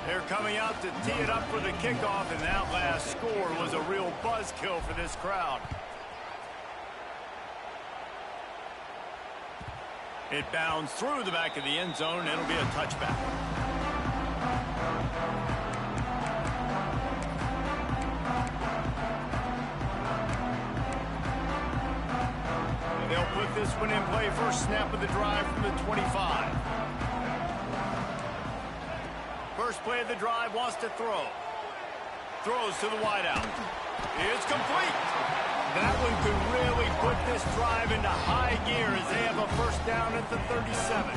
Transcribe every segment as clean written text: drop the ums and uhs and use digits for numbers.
They're coming out to tee it up for the kickoff, and that last score was a real buzzkill for this crowd. It bounds through the back of the end zone, and it'll be a touchback. They'll put this one in play first snap of the drive from the 25. First play of the drive, wants to throw. Throws to the wideout. It's complete. That one could really put this drive into high gear as they have a first down at the 37.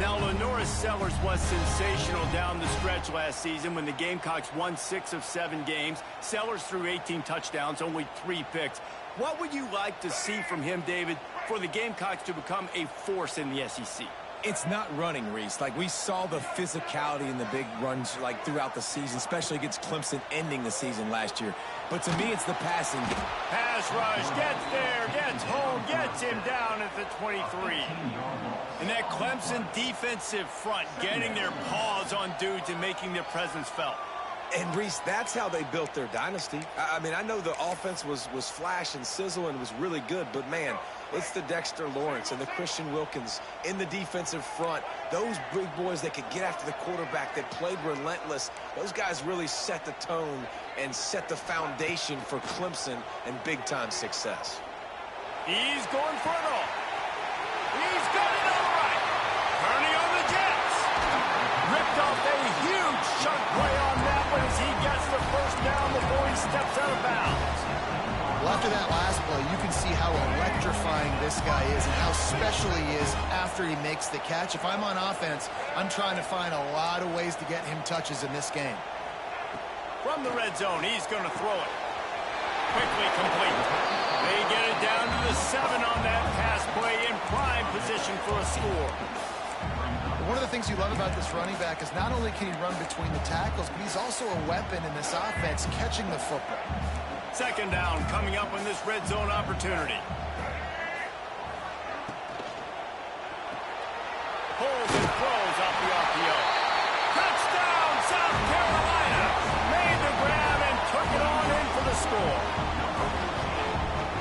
Now, Lenoris Sellers was sensational down the stretch last season when the Gamecocks won 6 of 7 games. Sellers threw 18 touchdowns, only 3 picks. What would you like to see from him, David, for the Gamecocks to become a force in the SEC? It's not running, Reese. Like, we saw the physicality in the big runs, like, throughout the season, especially against Clemson ending the season last year. But to me, it's the passing. Pass rush, gets there, gets home, gets him down at the 23. And that Clemson defensive front getting their paws on dudes and making their presence felt. And, Reese, that's how they built their dynasty. I mean, I know the offense was flash and sizzle and was really good, but, man, it's the Dexter Lawrence and the Christian Wilkins in the defensive front. Those big boys that could get after the quarterback, that played relentless, those guys really set the tone and set the foundation for Clemson and big-time success. He's going for it all. He's got it all right. Turning on the Jets. Ripped off a huge chunk play on that one as he gets the first down before he steps out of bounds. Well, after that last play, you can see how electrifying this guy is and how special he is after he makes the catch. If I'm on offense, I'm trying to find a lot of ways to get him touches in this game. From the red zone, he's going to throw it. Quickly complete. They get it down to the 7 on that pass play in prime position for a score. One of the things you love about this running back is not only can he run between the tackles, but he's also a weapon in this offense, catching the football. Second down coming up on this red zone opportunity. Pulls and throws off the RPO. Touchdown, South Carolina! Made the grab and took it on in for the score.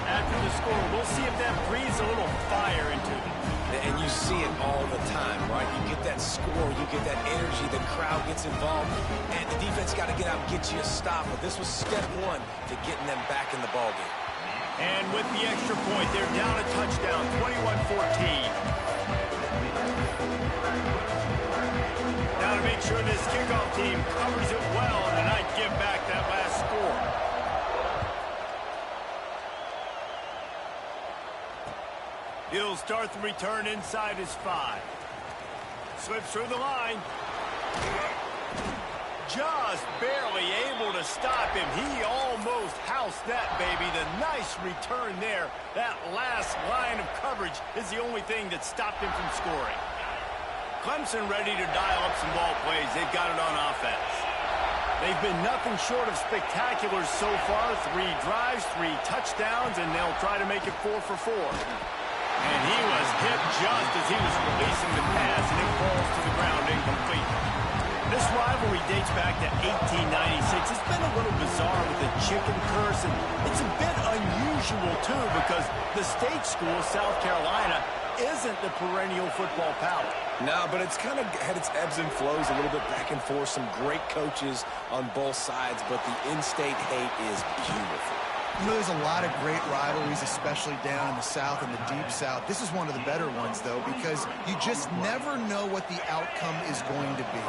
After the score, we'll see if that breathes a little fire into them. And you see it all the time, right? You get that score, you get that energy, the crowd gets involved, and the defense got to get out and get you a stop. But this was step 1 to getting them back in the ballgame. And with the extra point, they're down a touchdown, 21-14. Now to make sure this kickoff team covers it well and not give back that last score. He'll start the return inside his 5. Slips through the line. Just barely able to stop him. He almost housed that baby. The nice return there. That last line of coverage is the only thing that stopped him from scoring. Clemson ready to dial up some ball plays. They've got it on offense. They've been nothing short of spectacular so far. 3 drives, 3 touchdowns, and they'll try to make it 4 for 4. And he was hit just as he was releasing the pass, and it falls to the ground incomplete. This rivalry dates back to 1896. It's been a little bizarre with the chicken curse, and it's a bit unusual, too, because the state school, South Carolina, isn't the perennial football power. No, but it's kind of had its ebbs and flows, a little bit back and forth, some great coaches on both sides, but the in-state hate is beautiful. You know, there's a lot of great rivalries, especially down in the South and the Deep South. This is one of the better ones, though, because you just never know what the outcome is going to be.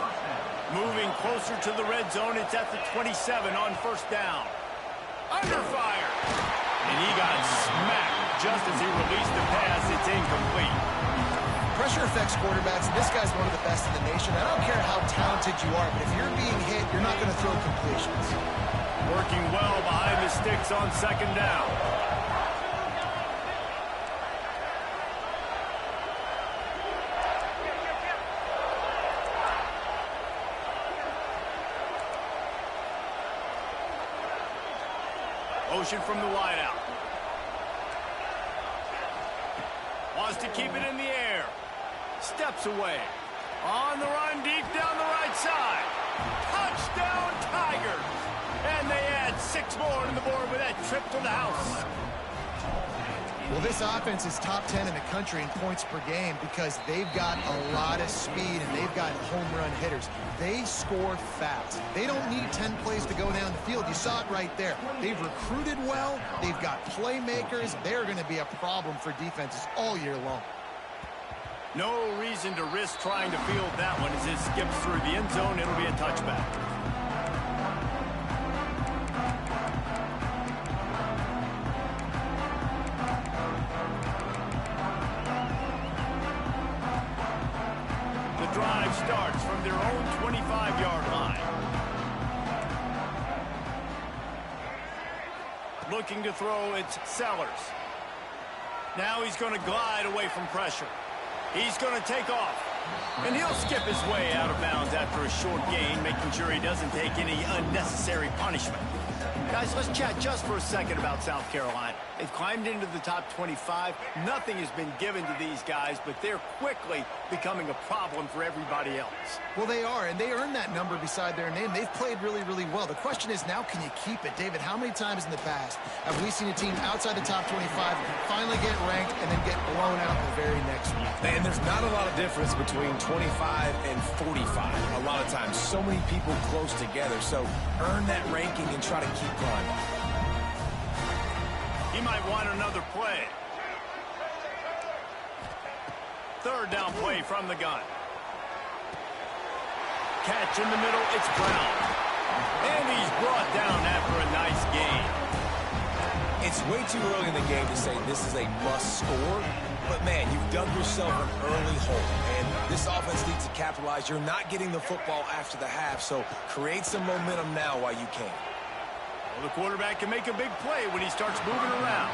Moving closer to the red zone, it's at the 27 on first down. Under fire. And he got smacked just as he released the pass. It's incomplete. Pressure affects quarterbacks, and this guy's one of the best in the nation. I don't care how talented you are, but if you're being hit, you're not going to throw completions. Working well behind the sticks on second down. Motion from the wideout. Wants to keep it in the air. Steps away. On the run, deep down the right side. Touchdown, Tigers. And they add 6 more to the board with that trip to the house. Well, this offense is top 10 in the country in points per game because they've got a lot of speed and they've got home run hitters. They score fast. They don't need 10 plays to go down the field. You saw it right there. They've recruited well. They've got playmakers. They're going to be a problem for defenses all year long. No reason to risk trying to field that one as it skips through the end zone. It'll be a touchback. The drive starts from their own 25-yard line. Looking to throw, it's Sellers. Now he's going to glide away from pressure. He's going to take off. And he'll skip his way out of bounds after a short gain, making sure he doesn't take any unnecessary punishment. Guys, let's chat just for a second about South Carolina. They've climbed into the top 25. Nothing has been given to these guys, but they're quickly becoming a problem for everybody else. Well, they are, and they earned that number beside their name. They've played really, really well. The question is now, can you keep it? David, how many times in the past have we seen a team outside the top 25 finally get ranked and then get blown out the very next week? And there's not a lot of difference between 25 and 45. A lot of times, so many people close together. So earn that ranking and try to keep climbing. He might want another play. Third down play from the gun. Catch in the middle, it's Brown. And he's brought down after a nice gain. It's way too early in the game to say this is a must score. But, man, you've dug yourself an early hole. And this offense needs to capitalize. You're not getting the football after the half, so create some momentum now while you can. Well, the quarterback can make a big play when he starts moving around.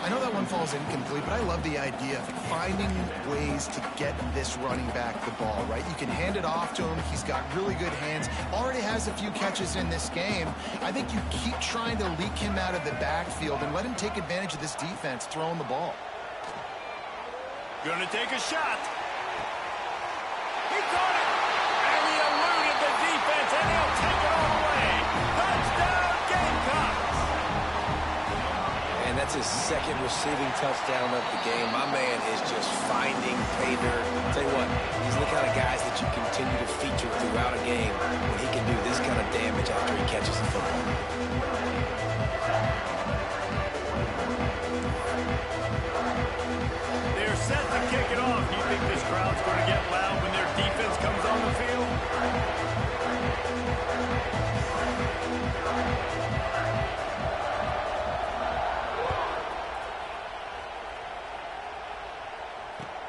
I know that one falls incomplete, but I love the idea of finding ways to get this running back the ball, right? You can hand it off to him. He's got really good hands. Already has a few catches in this game. I think you keep trying to leak him out of the backfield and let him take advantage of this defense throwing the ball. Gonna take a shot. He caught it. And he eluded the defense, and he'll take it all the way. Touchdown, Gamecocks. And that's his second receiving touchdown of the game. My man is just finding pay dirt. Tell you what, these are the kind of guys that you continue to feature throughout a game when he can do this kind of damage after he catches the football. Set to kick it off. Do you think this crowd's going to get loud when their defense comes on the field?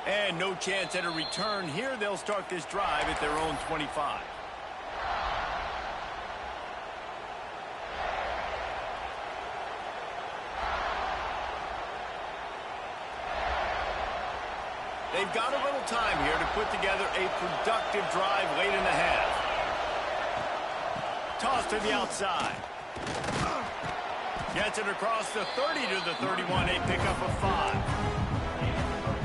And no chance at a return here. They'll start this drive at their own 25. They've got a little time here to put together a productive drive late in the half. Toss to the outside. Gets it across the 30 to the 31. A pickup of 5.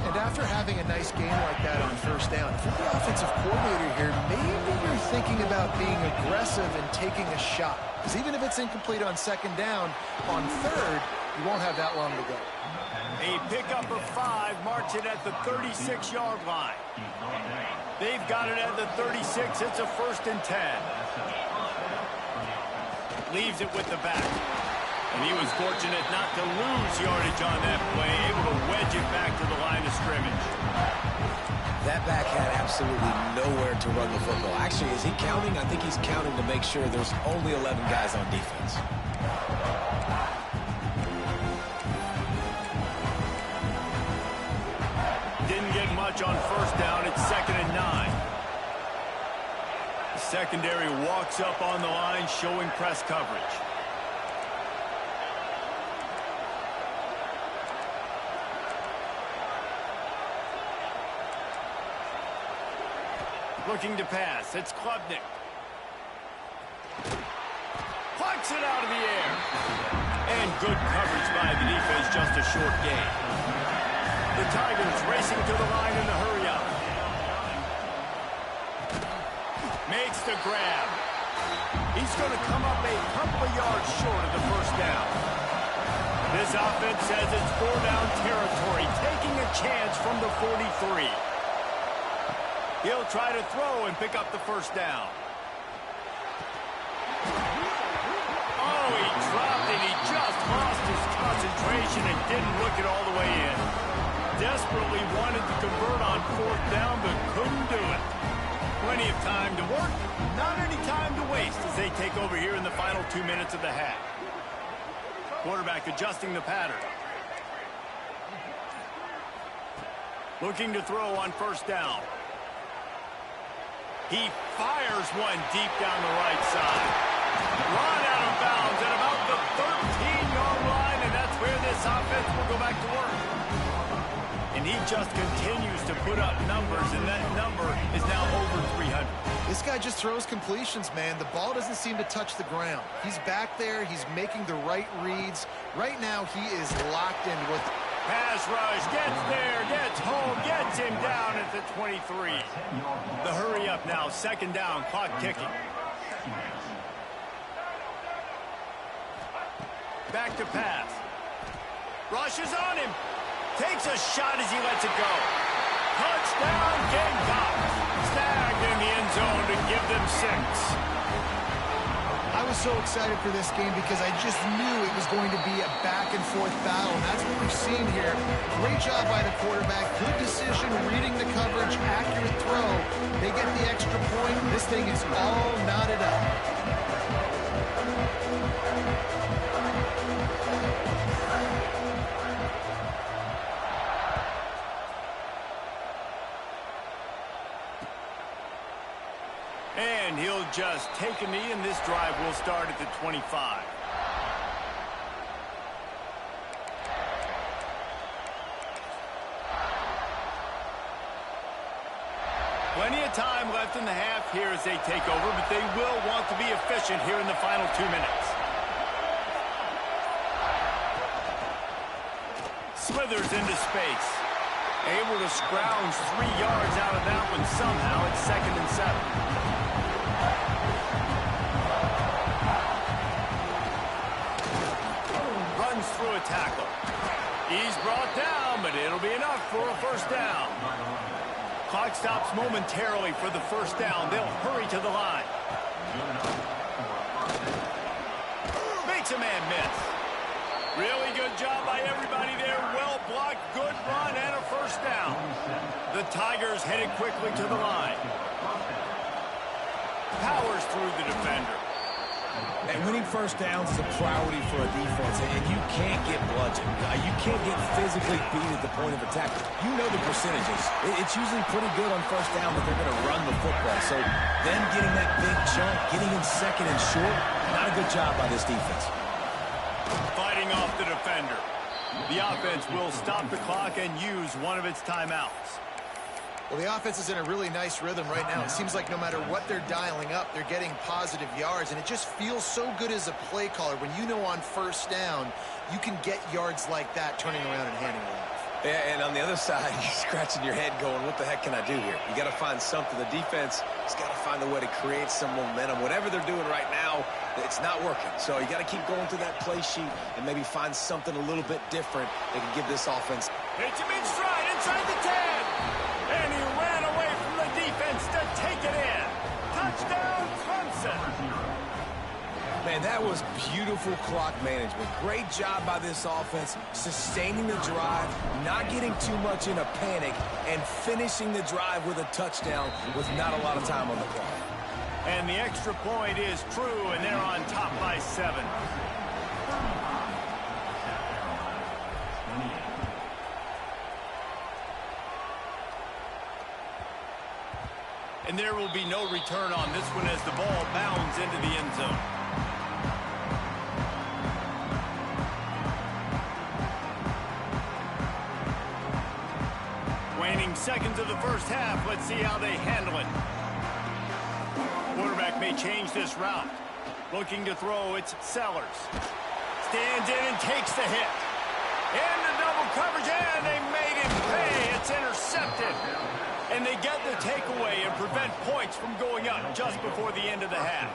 And after having a nice game like that on first down, if you're the offensive coordinator here, maybe you're thinking about being aggressive and taking a shot. Because even if it's incomplete on second down, on third, you won't have that long to go. A pickup of 5, marks it at the 36-yard line. They've got it at the 36. It's a 1st and 10. Leaves it with the back. And he was fortunate not to lose yardage on that play, able to wedge it back to the line of scrimmage. That back had absolutely nowhere to run the football. Actually, is he counting? I think he's counting to make sure there's only 11 guys on defense. On first down, it's 2nd and 9. The secondary walks up on the line, showing press coverage. Looking to pass, it's Klubnik. Plucks it out of the air. And good coverage by the defense, just a short gain. The Tigers racing to the line in the hurry-up. makes the grab. He's going to come up a couple of yards short of the first down. This offense says it's 4-down territory, taking a chance from the 43. He'll try to throw and pick up the first down. Oh, he dropped it. He just lost his concentration and didn't look it all the way in. Desperately wanted to convert on fourth down, but couldn't do it. Plenty of time to work, not any time to waste as they take over here in the final 2 minutes of the half. Quarterback adjusting the pattern. Looking to throw on first down. He fires one deep down the right side. Run out of bounds at about the 13-yard line, and that's where this offense will go back to work. And he just continues to put up numbers, and that number is now over 300. This guy just throws completions, man. The ball doesn't seem to touch the ground. He's back there. He's making the right reads. Right now, he is locked in with... Pass rush, gets there, gets home, gets him down at the 23. The hurry up now, second down, clock ticking. Back to pass. Rushes on him. Takes a shot as he lets it go. Touchdown, Gamecocks. Snagged in the end zone to give them 6. I was so excited for this game because I just knew it was going to be a back-and-forth battle, and that's what we've seen here. Great job by the quarterback. Good decision, reading the coverage, accurate throw. They get the extra point. This thing is all knotted up. And he'll just take a knee, and this drive will start at the 25. Plenty of time left in the half here as they take over, but they will want to be efficient here in the final 2 minutes. Slithers into space. Able to scrounge 3 yards out of that one somehow. It's 2nd and 7. Runs through a tackle. He's brought down, but it'll be enough for a first down. Clock stops momentarily for the first down. They'll hurry to the line. Makes a man miss. Really good job by everybody there. Well blocked, good run, and a first down. The Tigers headed quickly to the line. Powers through the defender. And winning first downs is a priority for a defense, and you can't get bludgeoned. You can't get physically beat at the point of attack. You know the percentages. It's usually pretty good on first down that they're going to run the football. So them getting that big chunk, getting in second and short, not a good job by this defense. Fighting off the defender. The offense will stop the clock and use one of its timeouts. Well, the offense is in a really nice rhythm right now. It seems like no matter what they're dialing up, they're getting positive yards, and it just feels so good as a play caller when you know on first down you can get yards like that turning around and handing it off. Yeah, and on the other side, you're scratching your head going, what the heck can I do here? You got to find something. The defense has got to find a way to create some momentum. Whatever they're doing right now, it's not working. So you got to keep going through that play sheet and maybe find something a little bit different that can give this offense. Hits him in stride inside the 10. And he ran away from the defense to take it in. Touchdown, Clemson. Man, that was beautiful clock management. Great job by this offense, sustaining the drive, not getting too much in a panic, and finishing the drive with a touchdown with not a lot of time on the clock. And the extra point is true, and they're on top by 7. And there will be no return on this one as the ball bounds into the end zone. Waning seconds of the first half. Let's see how they handle it. Quarterback may change this route. Looking to throw, it's Sellers. Stands in and takes the hit. In the double coverage, and they made him pay. It's intercepted. And they get the takeaway and prevent points from going up just before the end of the half.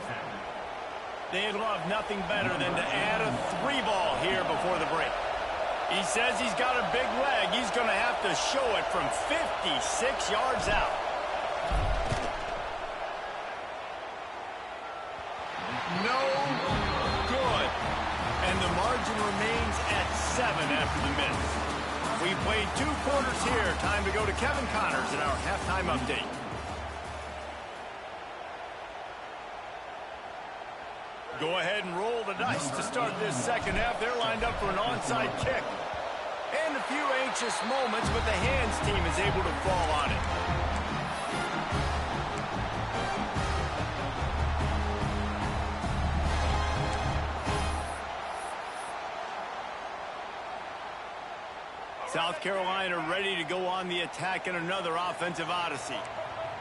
They'd love nothing better than to add a 3-ball here before the break. He says he's got a big leg. He's going to have to show it from 56 yards out. No good. And the margin remains at 7 after the miss. We played 2 quarters here. Time to go to Kevin Connors in our halftime update. Go ahead and roll the dice to start this second half. They're lined up for an onside kick. And a few anxious moments, but the hands team is able to fall on it. South Carolina ready to go on the attack in another offensive odyssey.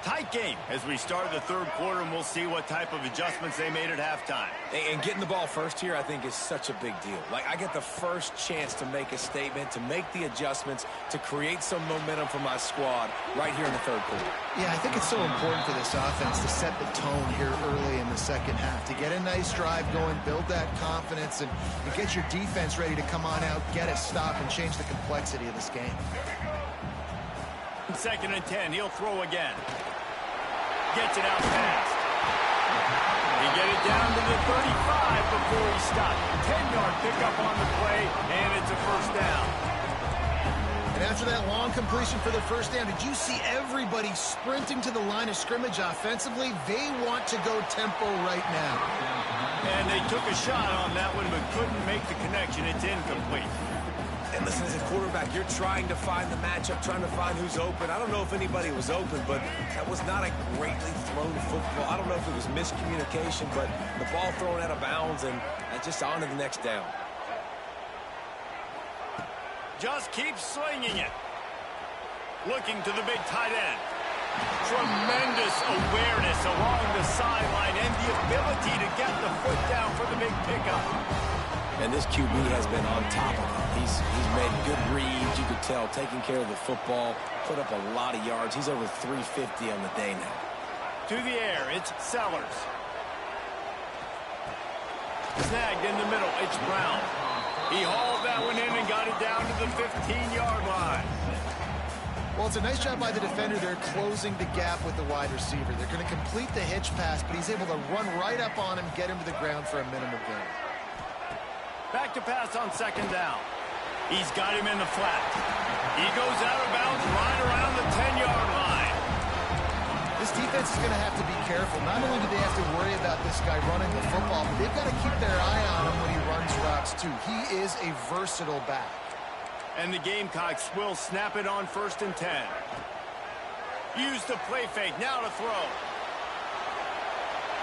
Tight game as we start the third quarter, and we'll see what type of adjustments they made at halftime. And getting the ball first here, I think, is such a big deal. Like, I get the first chance to make a statement, to make the adjustments, to create some momentum for my squad right here in the third quarter. Yeah, I think it's so important for this offense to set the tone here early in the second half, to get a nice drive going, build that confidence, and get your defense ready to come on out, get a stop, and change the complexity of this game. 2nd and 10, he'll throw again. Gets it out fast. He get it down to the 35 before he stopped. 10-yard pickup on the play, and it's a first down. And after that long completion for the first down, did you see everybody sprinting to the line of scrimmage offensively? They want to go tempo right now. And they took a shot on that one, but couldn't make the connection. It's incomplete. And listen, as a quarterback, you're trying to find the matchup, trying to find who's open. I don't know if anybody was open, but that was not a greatly thrown football. I don't know if it was miscommunication, but the ball thrown out of bounds and just on to the next down. Just keeps slinging it. Looking to the big tight end. Tremendous awareness along the sideline and the ability to get the foot down for the big pickup. And this QB has been on top of it. He's made good reads, you could tell, taking care of the football, put up a lot of yards. He's over 350 on the day now. To the air, it's Sellers. Snagged in the middle, it's Brown. He hauled that one in and got it down to the 15-yard line. Well, it's a nice job by the defender. They're closing the gap with the wide receiver. They're going to complete the hitch pass, but he's able to run right up on him, get him to the ground for a minimal gain. Back to pass on 2nd down. He's got him in the flat. He goes out of bounds right around the 10-yard line. This defense is going to have to be careful. Not only do they have to worry about this guy running the football, but they've got to keep their eye on him when he runs routes, too. He is a versatile back. And the Gamecocks will snap it on 1st and 10. Use the play fake. Now to throw.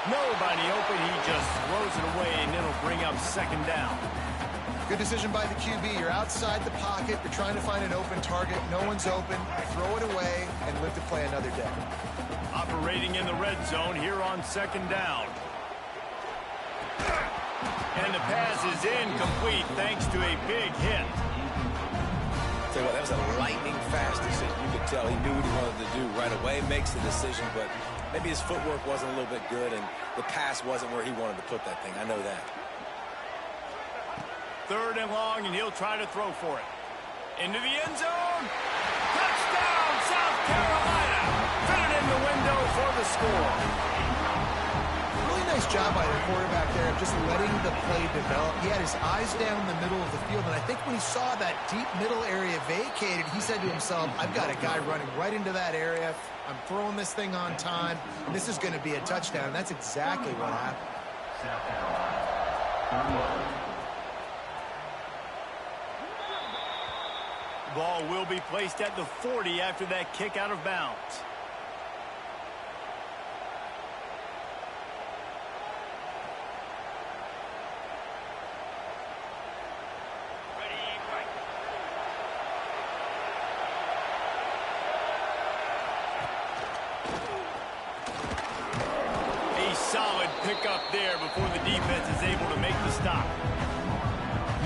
Nobody open. He just throws it away, and it'll bring up 2nd down. Good decision by the QB. You're outside the pocket. You're trying to find an open target. No one's open. Throw it away and live to play another day. Operating in the red zone here on 2nd down. And the pass is incomplete thanks to a big hit. Tell you what, that was a lightning-fast decision. You could tell he knew what he wanted to do right away, makes the decision, but maybe his footwork wasn't a little bit good, and the pass wasn't where he wanted to put that thing. I know that. 3rd and long, and he'll try to throw for it. Into the end zone. Touchdown, South Carolina. Fit it in the window for the score. Really nice job by the quarterback there of just letting the play develop. He had his eyes down the middle of the field, and I think when he saw that deep middle area vacated, he said to himself, I've got a guy running right into that area. I'm throwing this thing on time, and this is going to be a touchdown. And that's exactly what happened. Ball will be placed at the 40 after that kick out of bounds. A solid pickup there before the defense is able to make the stop.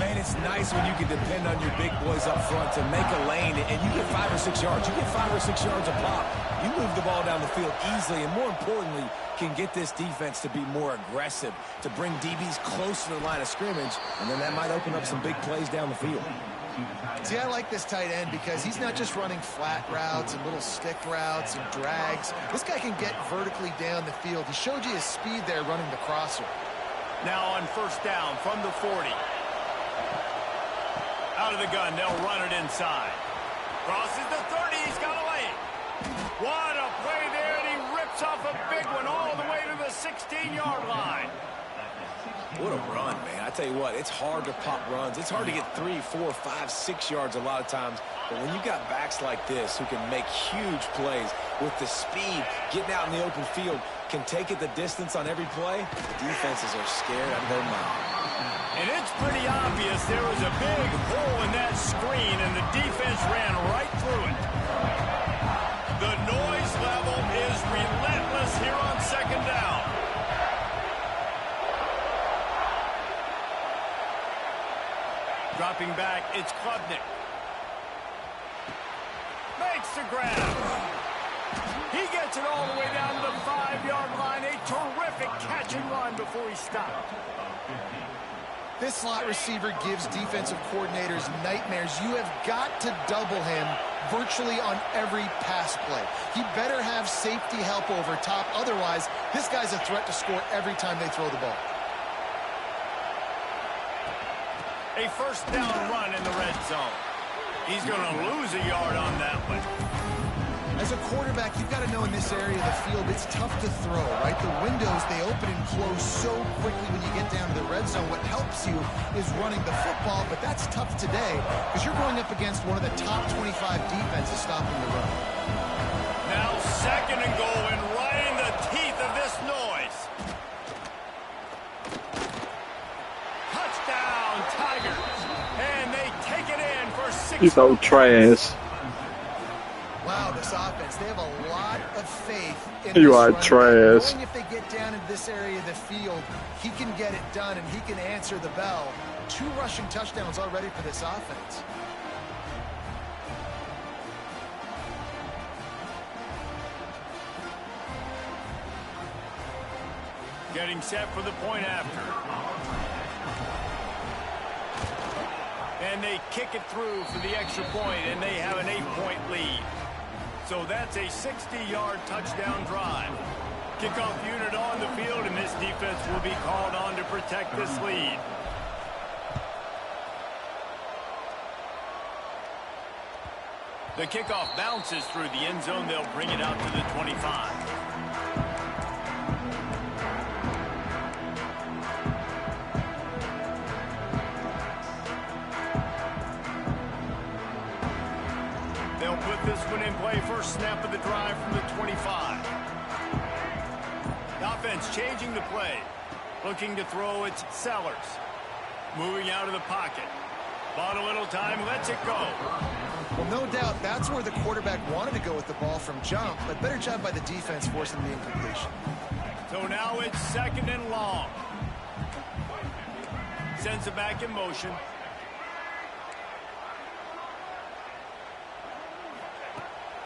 Man, it's nice when you can depend on your big boys up front to make a lane, and you get 5 or 6 yards. You get 5 or 6 yards a pop. You move the ball down the field easily, and more importantly, can get this defense to be more aggressive, to bring DBs close to the line of scrimmage, and then that might open up some big plays down the field. See, I like this tight end because he's not just running flat routes and little stick routes and drags. This guy can get vertically down the field. He showed you his speed there running the crosser. Now on first down from the 40. Out of the gun, they'll run it inside. Crosses the 30, he's got a lane. What a play there, and he rips off a big one all the way to the 16-yard line. What a run, man. I tell you what, it's hard to pop runs. It's hard to get 3, 4, 5, 6 yards a lot of times. But when you got backs like this who can make huge plays with the speed, getting out in the open field, can take it the distance on every play, defenses are scared out of their mind. And it's pretty obvious there was a big hole in that screen, and the defense ran right through it. The noise level is relentless here on second down. Dropping back, it's Klubnik. Makes the grab. He gets it all the way down to the 5-yard line. A terrific catch and run before he stopped. This slot receiver gives defensive coordinators nightmares. You have got to double him virtually on every pass play. He better have safety help over top. Otherwise, this guy's a threat to score every time they throw the ball. A first down run in the red zone. He's going to lose a yard on that one. As a quarterback, you've got to know in this area of the field, it's tough to throw, right? The windows, they open and close so quickly when you get down to the red zone. What helps you is running the football, but that's tough today because you're going up against one of the top 25 defenses stopping the run. Now second and goal, and right in the teeth of this noise. Touchdown, Tigers. And they take it in for 6. You so trash. Wow, this offense, they have a lot of faith in You this are run. trash. Knowing if they get down in this area of the field, he can get it done and he can answer the bell. 2 rushing touchdowns already for this offense. Getting set for the point after. And they kick it through for the extra point, and they have an 8-point lead. So that's a 60-yard touchdown drive. Kickoff unit on the field, and this defense will be called on to protect this lead. The kickoff bounces through the end zone. They'll bring it out to the 25. They'll put this one in play. First snap of the drive from the 25. The offense changing the play. Looking to throw, it's Sellers. Moving out of the pocket. Bought a little time, lets it go. Well, no doubt that's where the quarterback wanted to go with the ball from jump, but better job by the defense forcing the incompletion. So now it's second and long. Sends it back in motion.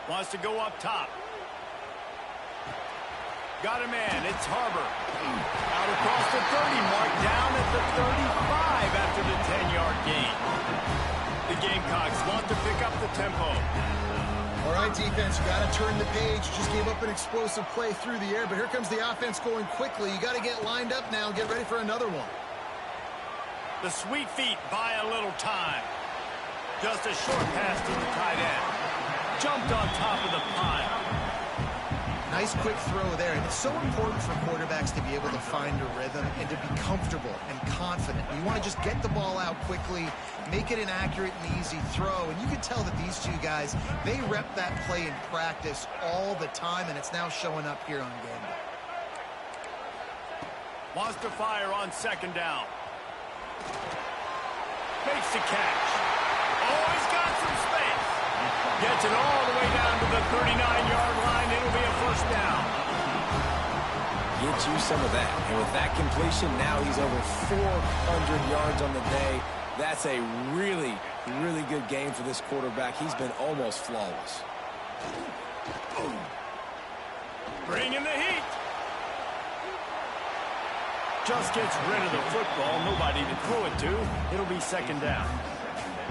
Wants to go up top. Got a man. It's Harbor. Out across the 30 mark, down at the 35 after the 10-yard gain. The Gamecocks want to pick up the tempo. All right, defense, you got to turn the page. You just gave up an explosive play through the air, but here comes the offense going quickly. You got to get lined up now and get ready for another one. The sweet feet buy a little time. Just a short pass to the tight end. Jumped on top of the pile. Nice quick throw there, and it's so important for quarterbacks to be able to find a rhythm and to be comfortable and confident. You want to just get the ball out quickly, make it an accurate and easy throw, and you can tell that these two guys, they rep that play in practice all the time, and it's now showing up here on game day. Wants to fire on second down. Makes the catch. Oh, he's got some space. Gets it all the way down to the 39-yard line. It'll be a first down. Get you some of that. And with that completion, now he's over 400 yards on the day. That's a really, really good game for this quarterback. He's been almost flawless. Bring in the heat. Just gets rid of the football. Nobody to throw it to. It'll be second down.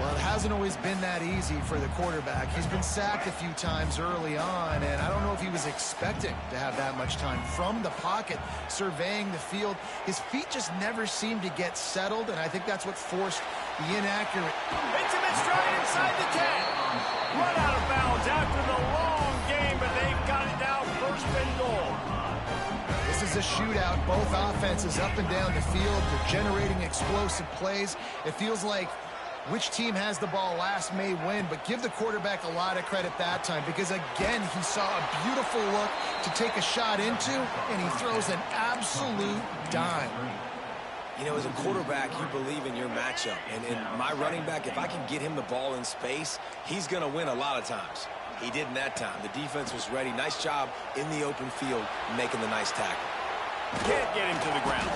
Well, it hasn't always been that easy for the quarterback. He's been sacked a few times early on, and I don't know if he was expecting to have that much time from the pocket, surveying the field. His feet just never seem to get settled, and I think that's what forced the inaccurate. It's a stride inside the 10. Run out of bounds after the long game, but they've got it now first and goal. This is a shootout. Both offenses up and down the field. They're generating explosive plays. It feels like which team has the ball last may win, but give the quarterback a lot of credit that time because, again, he saw a beautiful look to take a shot into, and he throws an absolute dime. You know, as a quarterback, you believe in your matchup. And my running back, if I can get him the ball in space, he's going to win a lot of times. He did in that time. The defense was ready. Nice job in the open field making the nice tackle. Can't get him to the ground.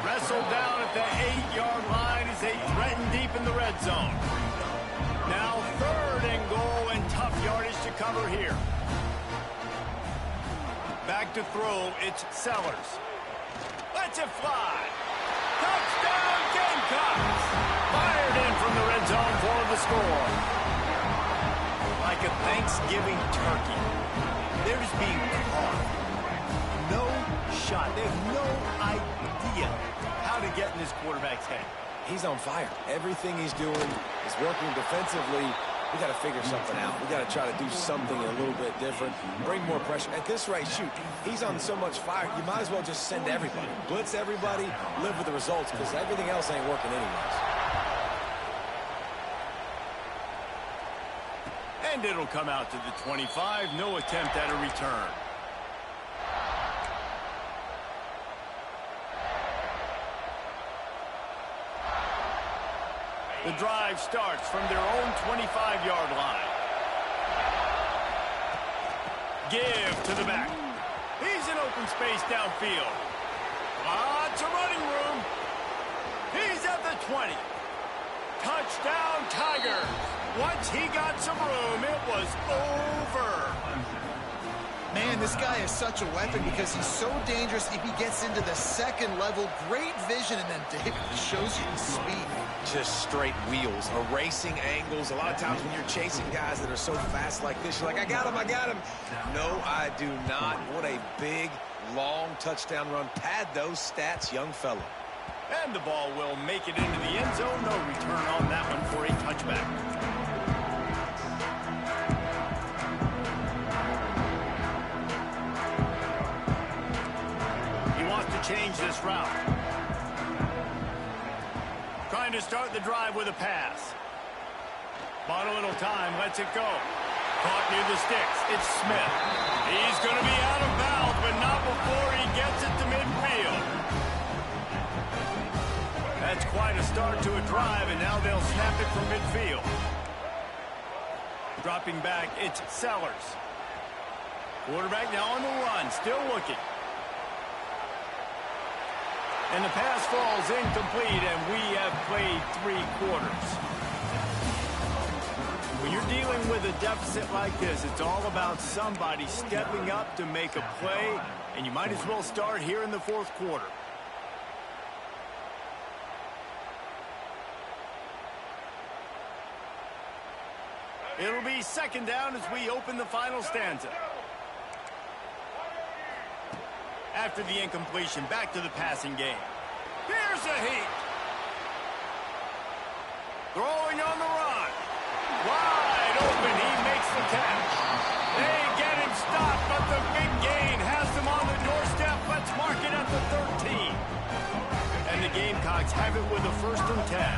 Wrestled down at the 8-yard line as they threaten deep in the red zone. Now third and goal and tough yardage to cover here. Back to throw, it's Sellers. Lets it fly. Touchdown Gamecocks! Fired in from the red zone for the score. Like a Thanksgiving turkey. They're just being carved. No shot. They have no idea how to get in this quarterback's head. He's on fire. Everything he's doing is working defensively. We got to figure something out. We got to try to do something a little bit different. Bring more pressure. At this rate, shoot, he's on so much fire, you might as well just send everybody. Blitz everybody, live with the results, because everything else ain't working anyways. And it'll come out to the 25. No attempt at a return. The drive starts from their own 25-yard line. Give to the back. He's in open space downfield. Lots of running room. He's at the 20. Touchdown Tigers. Once he got some room, it was over. Man, this guy is such a weapon because he's so dangerous if he gets into the second level. Great vision, and then David shows you the speed. Just straight wheels, erasing angles. A lot of times when you're chasing guys that are so fast like this, you're like, I got him, I got him. No, I do not. What a big, long touchdown run. Pad those stats, young fella. And the ball will make it into the end zone. No return on that one for a touchback. Change this route. Trying to start the drive with a pass. Bought a little time, lets it go. Caught near the sticks. It's Smith. He's going to be out of bounds, but not before he gets it to midfield. That's quite a start to a drive, and now they'll snap it from midfield. Dropping back, it's Sellers. Quarterback now on the run, still looking. And the pass falls incomplete, and we have played 3 quarters. When you're dealing with a deficit like this, it's all about somebody stepping up to make a play, and you might as well start here in the 4th quarter. It'll be second down as we open the final stanza. After the incompletion, back to the passing game. Here's a heat. Throwing on the run. Wide open, he makes the catch. They get him stopped, but the big gain has them on the doorstep. Let's mark it at the 13. And the Gamecocks have it with a 1st and 10.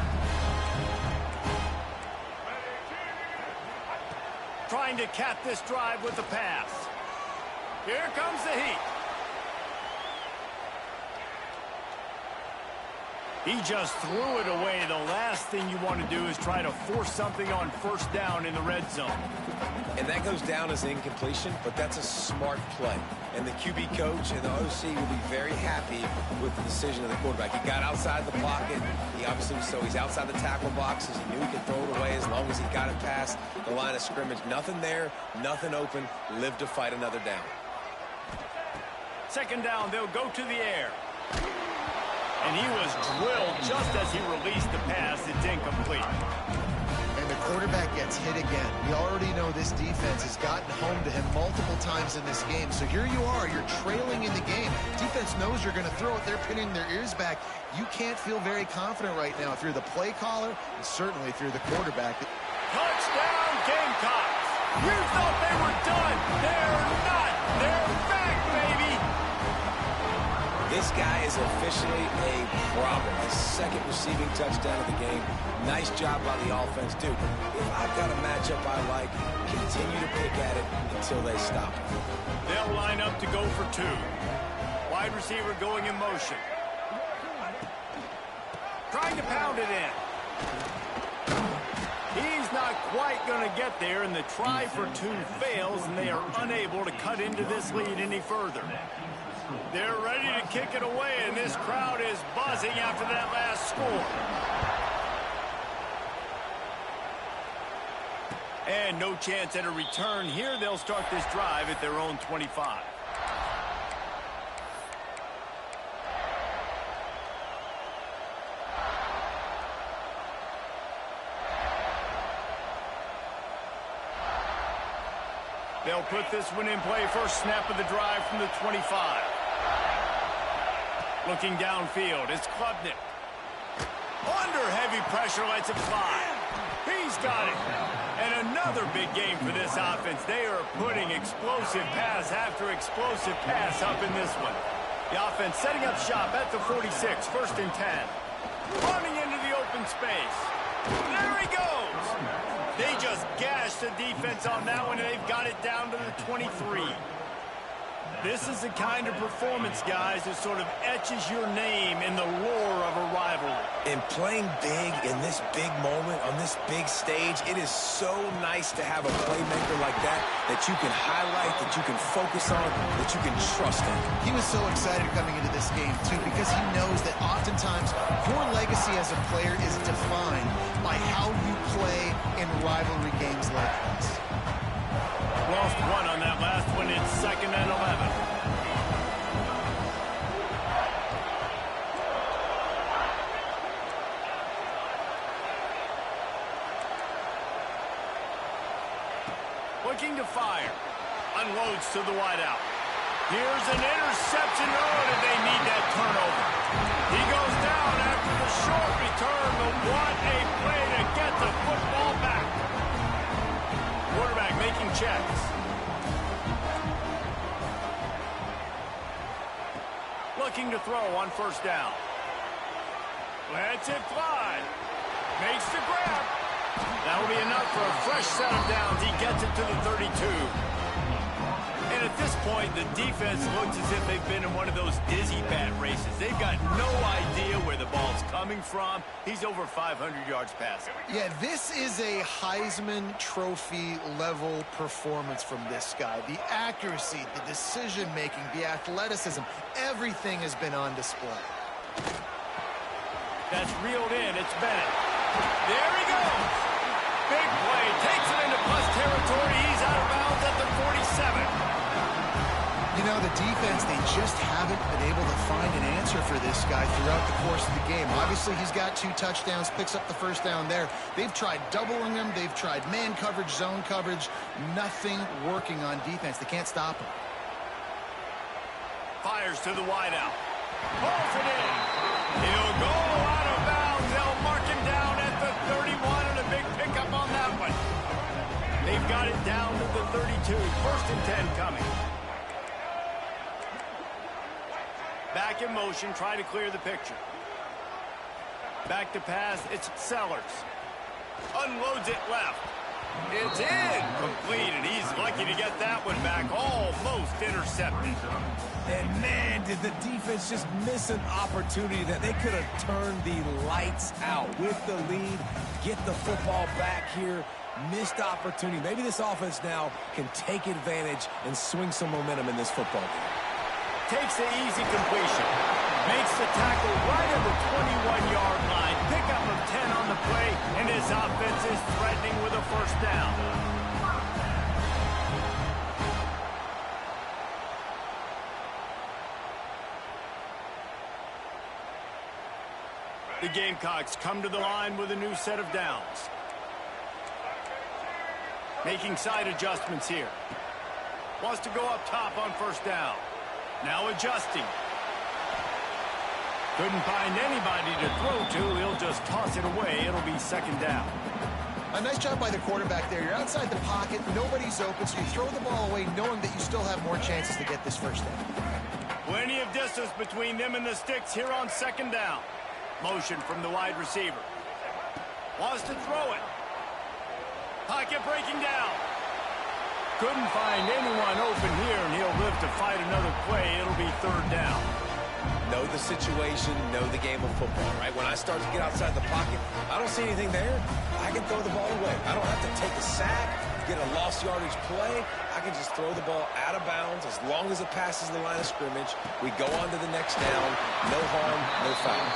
Trying to cap this drive with the pass. Here comes the heat. He just threw it away. The last thing you want to do is try to force something on 1st down in the red zone. And that goes down as incompletion, but that's a smart play. and the QB coach and the OC will be very happy with the decision of the quarterback. He got outside the pocket. He obviously was, so he's outside the tackle boxes. He knew he could throw it away as long as he got it past the line of scrimmage. Nothing there, nothing open. Live to fight another down. Second down, they'll go to the air. And he was drilled just as he released the pass. It's incomplete. And the quarterback gets hit again. We already know this defense has gotten home to him multiple times in this game. So here you are, you're trailing in the game. Defense knows you're going to throw it. They're pinning their ears back. You can't feel very confident right now if you're the play caller, and certainly if you're the quarterback. Touchdown, Gamecocks! You thought they were done. They're not. They're back, baby. This guy is officially a problem. His second receiving touchdown of the game. Nice job by the offense. Dude, if I've got a matchup I like, continue to pick at it until they stop it. They'll line up to go for two. Wide receiver going in motion. Trying to pound it in. He's not quite going to get there, and the try for two fails, and they are unable to cut into this lead any further. They're ready to kick it away, and this crowd is buzzing after that last score. And no chance at a return here. They'll start this drive at their own 25. They'll put this one in play. First snap of the drive from the 25. Looking downfield, it's Klubnik. Under heavy pressure, lets it fly. He's got it. And another big game for this offense. They are putting explosive pass after explosive pass up in this one. The offense setting up shop at the 46, first and 10. Running into the open space. There he goes. They just gashed the defense on that one, and they've got it down to the 23. This is the kind of performance, guys, that sort of etches your name in the lore of a rivalry. And playing big in this big moment, on this big stage, it is so nice to have a playmaker like that you can highlight, that you can focus on, that you can trust in. He was so excited coming into this game, too, because he knows that oftentimes your legacy as a player is defined by how you play in rivalry games like this. Lost one on that last one. It's second and 11. Looking to fire. Unloads to the wideout. Here's an interception. Oh, did they need that turnover? He goes down after the short return, but what a play to get the football back. Quarterback making checks. Looking to throw on first down. Lets it fly. Makes the grab. That'll be enough for a fresh set of downs. He gets it to the 32. And at this point, the defense looks as if they've been in one of those dizzy bat races. They've got no idea where the ball's coming from. He's over 500 yards passing. Yeah, this is a Heisman Trophy level performance from this guy. The accuracy, the decision-making, the athleticism, everything has been on display. That's reeled in. It's Bennett. There he goes. Big play. Takes it into plus territory. He's out of bounds at the 47. You know, the defense, they just haven't been able to find an answer for this guy throughout the course of the game. Obviously, he's got 2 touchdowns, picks up the first down there. They've tried doubling him. They've tried man coverage, zone coverage. Nothing working on defense. They can't stop him. Fires to the wideout. Pulls it in. He'll go out of bounds. They'll mark him down at the 31, and a big pickup on that one. They've got it down to the 32. First and 10 coming. Back in motion, try to clear the picture. Back to pass, it's Sellers. Unloads it left. It's incomplete, and he's lucky to get that one back. Almost intercepted. And, man, did the defense just miss an opportunity that they could have turned the lights out with the lead, get the football back here. Missed opportunity. Maybe this offense now can take advantage and swing some momentum in this football game. Takes the easy completion. Makes the tackle right at the 21-yard line. Pickup of 10 on the play, and his offense is threatening with a first down. The Gamecocks come to the line with a new set of downs. Making side adjustments here. Wants to go up top on first down. Now adjusting. Couldn't find anybody to throw to. He'll just toss it away. It'll be second down. A nice job by the quarterback there. You're outside the pocket. Nobody's open, so you throw the ball away knowing that you still have more chances to get this first down. Plenty of distance between them and the sticks here on second down. Motion from the wide receiver. Wants to throw it. Pocket breaking down. Couldn't find anyone open here, and he'll live to fight another play. It'll be third down. Know the situation, know the game of football, right? When I start to get outside the pocket, I don't see anything there. I can throw the ball away. I don't have to take a sack, get a lost yardage play. I can just throw the ball out of bounds as long as it passes the line of scrimmage. We go on to the next down. No harm, no foul.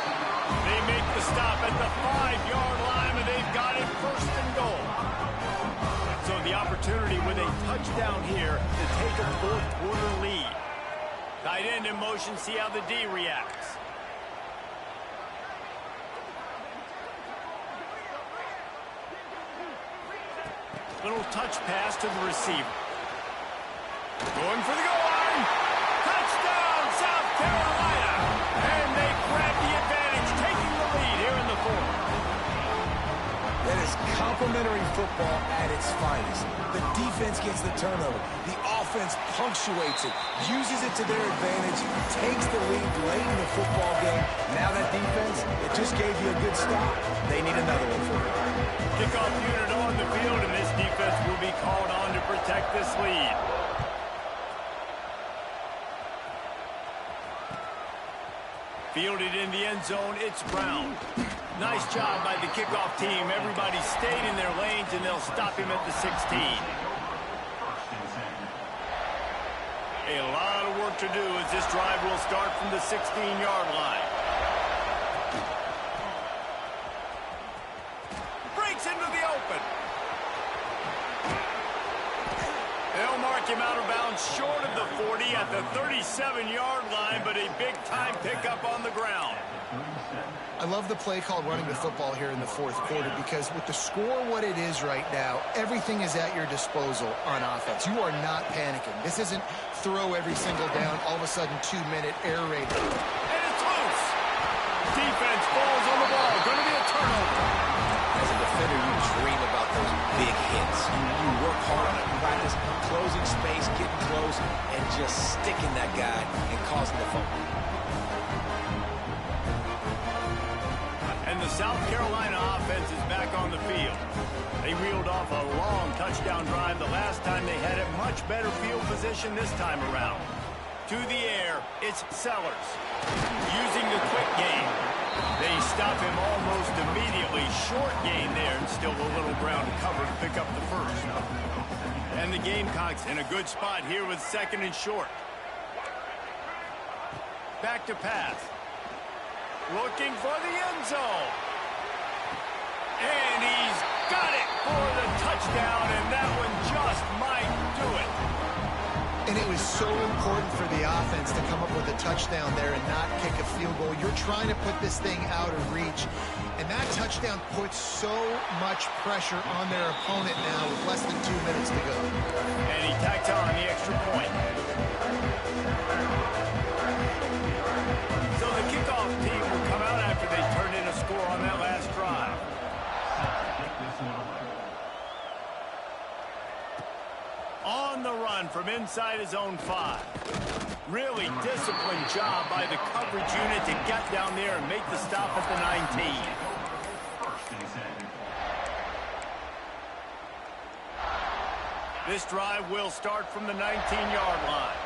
They make the stop at the 5-yard line, and they've got it first and goal. So the opportunity with a touchdown here to take a fourth-quarter lead. Tight end in motion, see how the D reacts. Little touch pass to the receiver. Going for the goal line. Touchdown, South Carolina. And they grab the advantage, taking the lead here in the fourth. That is complimentary football at its finest. The defense gets the turnover. The offense punctuates it, uses it to their advantage, takes the lead late in the football game. Now that defense, it just gave you a good stop. They need another one for it. Kickoff unit on the field, and this defense will be called on to protect this lead. Fielded in the end zone, it's Brown. Nice job by the kickoff team. Everybody stayed in their lanes, and they'll stop him at the 16. A lot of work to do as this drive will start from the 16-yard line. Breaks into the open. They'll mark him out of bounds short of the 40 at the 37-yard line, but a big-time pickup on the ground. I love the play called running the football here in the fourth quarter because with the score what it is right now, everything is at your disposal on offense. You are not panicking. This isn't throw every single down, all of a sudden 2-minute air raid. And it's loose. Defense falls on the ball. Going to be a turnover. As a defender, you dream about those big hits. You work hard on it in practice, closing space, getting close, and just sticking that guy and causing the fumble. And the South Carolina offense is back on the field. They reeled off a long touchdown drive the last time they had a much better field position this time around. To the air, it's Sellers. Using the quick game. They stop him almost immediately. Short gain there, and still a little ground to cover to pick up the first. And the Gamecocks in a good spot here with second and short. Back to pass. Looking for the end zone. And he's got it for the touchdown, and that one just might do it. And it was so important for the offense to come up with a touchdown there and not kick a field goal. You're trying to put this thing out of reach. And that touchdown puts so much pressure on their opponent now with less than 2 minutes to go. And he tacks on the extra point. So the kickoff team will come out after they turned in a score on that last drive. On the run from inside his own 5. Really disciplined job by the coverage unit to get down there and make the stop at the 19. This drive will start from the 19-yard line.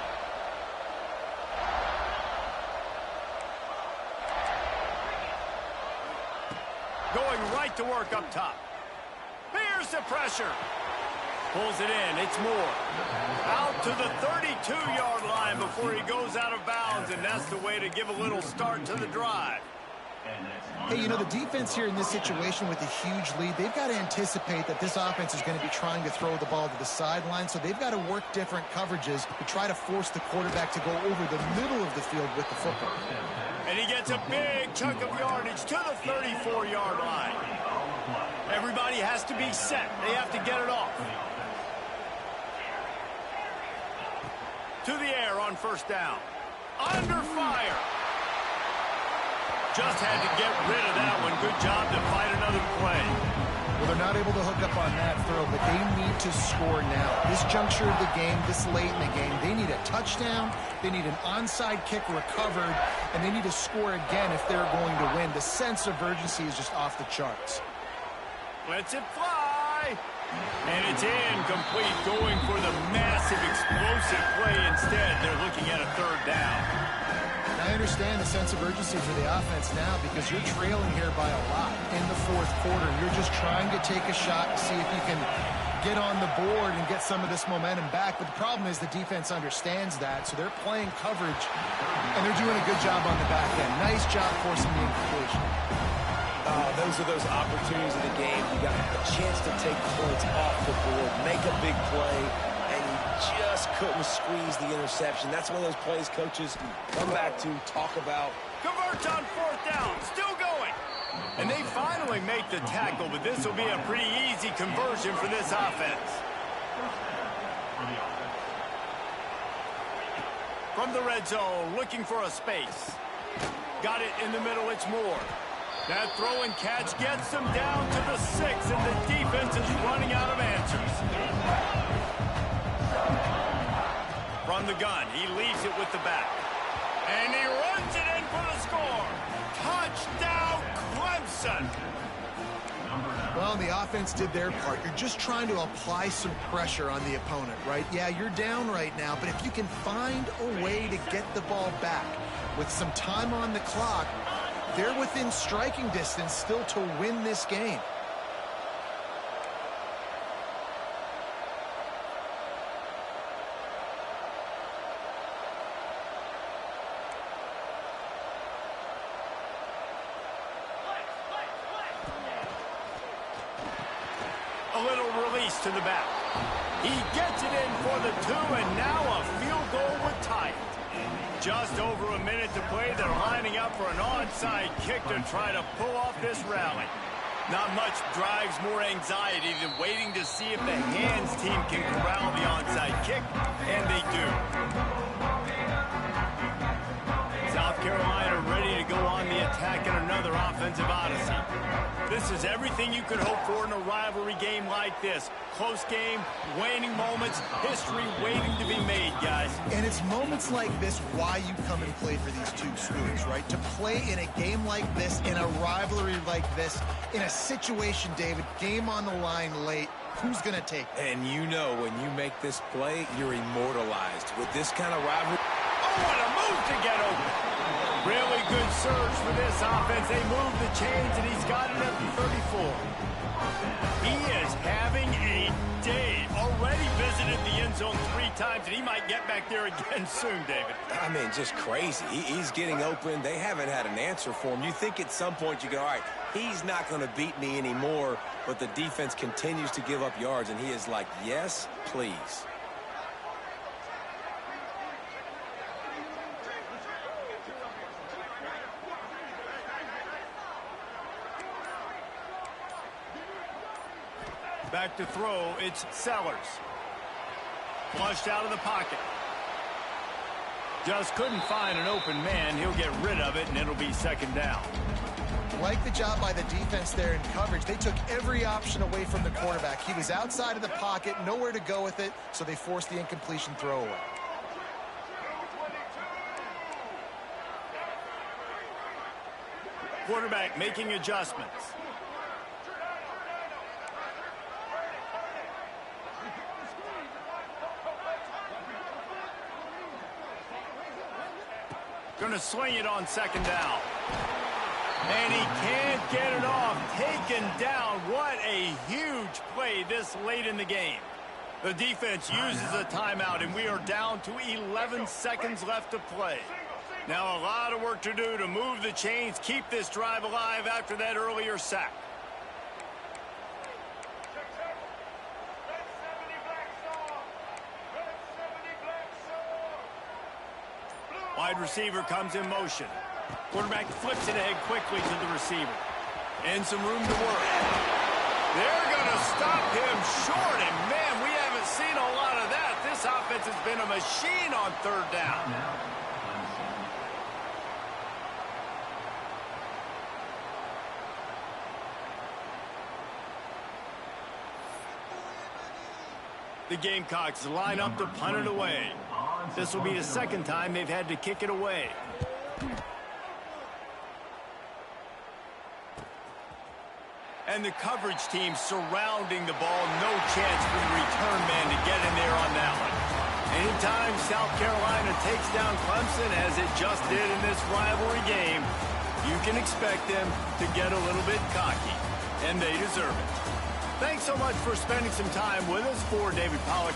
Going right to work up top. Here's the pressure. Pulls it in. It's Moore. Out to the 32-yard line before he goes out of bounds, and that's the way to give a little start to the drive. Hey, you know, the defense here in this situation with a huge lead, they've got to anticipate that this offense is going to be trying to throw the ball to the sideline, so they've got to work different coverages to try to force the quarterback to go over the middle of the field with the football. And he gets a big chunk of yardage to the 34-yard line. Everybody has to be set. They have to get it off. To the air on first down. Under fire. Just had to get rid of that one. Good job to fight another play. Well, they're not able to hook up on that throw, but they need to score now. This juncture of the game, this late in the game, they need a touchdown, they need an onside kick recovered, and they need to score again if they're going to win. The sense of urgency is just off the charts. Lets it fly. And it's incomplete, going for the massive explosive play instead. They're looking at a third down. I understand the sense of urgency for the offense now because you're trailing here by a lot in the fourth quarter. You're just trying to take a shot to see if you can get on the board and get some of this momentum back. But the problem is the defense understands that, so they're playing coverage, and they're doing a good job on the back end. Nice job forcing the incompletion. Those are those opportunities in the game. You got a chance to take points off the board, make a big play, and you just couldn't squeeze the interception. That's one of those plays coaches come back to talk about. Converts on fourth down, still going. And they finally make the tackle, but this will be a pretty easy conversion for this offense. From the red zone, looking for a space. Got it in the middle, it's Moore. That throw and catch gets them down to the 6, and the defense is running out of answers. From the gun, he leaves it with the back. And he runs it in for the score. Touchdown, Clemson. Well, the offense did their part. You're just trying to apply some pressure on the opponent, right? Yeah, you're down right now, but if you can find a way to get the ball back with some time on the clock, they're within striking distance still to win this game. A little release to the back. He gets it in for the 2, and now a field goal would tie it. Just over a minute to play. They're lining up for an onside kick to try to pull off this rally. Not much drives more anxiety than waiting to see if the hands team can corral the onside kick, and they do. South Carolina ready to go on the attack in another offensive odyssey. This is everything you could hope for in a rivalry game like this. Close game, waning moments, history waiting to be made, guys. And it's moments like this why you come and play for these two schools, right? To play in a game like this, in a rivalry like this, in a situation, David, game on the line late, who's going to take it? And you know when you make this play, you're immortalized. With this kind of rivalry. Oh, what a move to get open. Really good surge for this offense. They move the chains, and he's got it at the 34. He is having a day. Already visited the end zone 3 times, and he might get back there again soon, David. I mean, just crazy. He's getting open. They haven't had an answer for him. You think at some point you go, all right, he's not going to beat me anymore, but the defense continues to give up yards, and he is like, yes, please. Back to throw, it's Sellers. Flushed out of the pocket. Just couldn't find an open man. He'll get rid of it, and it'll be second down. Like the job by the defense there in coverage. They took every option away from the quarterback. He was outside of the pocket, nowhere to go with it, so they forced the incompletion throw away. Quarterback making adjustments. Going to swing it on second down. And he can't get it off. Taken down. What a huge play this late in the game. The defense uses a timeout, and we are down to 11 seconds left to play. Now a lot of work to do to move the chains, keep this drive alive after that earlier sack. Wide receiver comes in motion. Quarterback flips it ahead quickly to the receiver. And some room to work. They're going to stop him short, and man, we haven't seen a lot of that. This offense has been a machine on third down. The Gamecocks line up to punt it away. This will be the second time they've had to kick it away. And the coverage team surrounding the ball. No chance for the return man to get in there on that one. Anytime South Carolina takes down Clemson, as it just did in this rivalry game, you can expect them to get a little bit cocky. And they deserve it. Thanks so much for spending some time with us. For David Pollack